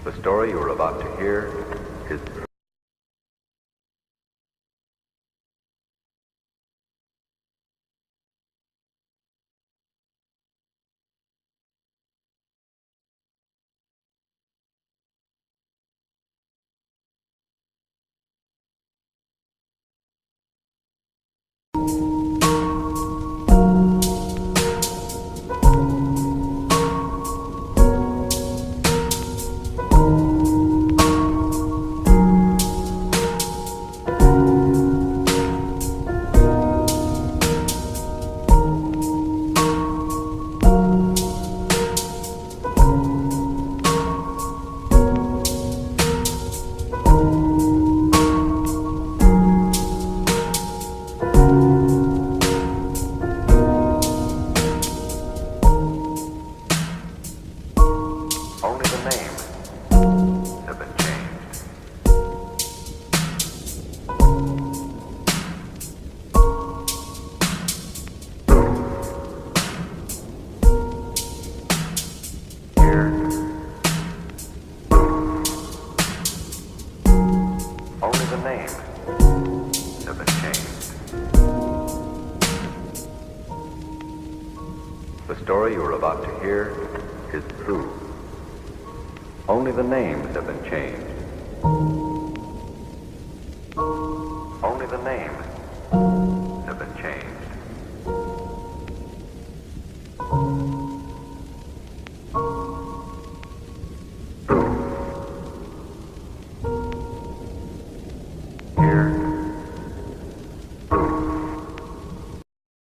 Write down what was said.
The story you are about to hear is only the names have been changed. Here, only the names have been changed. The story you are about to hear is true. Only the names have been changed.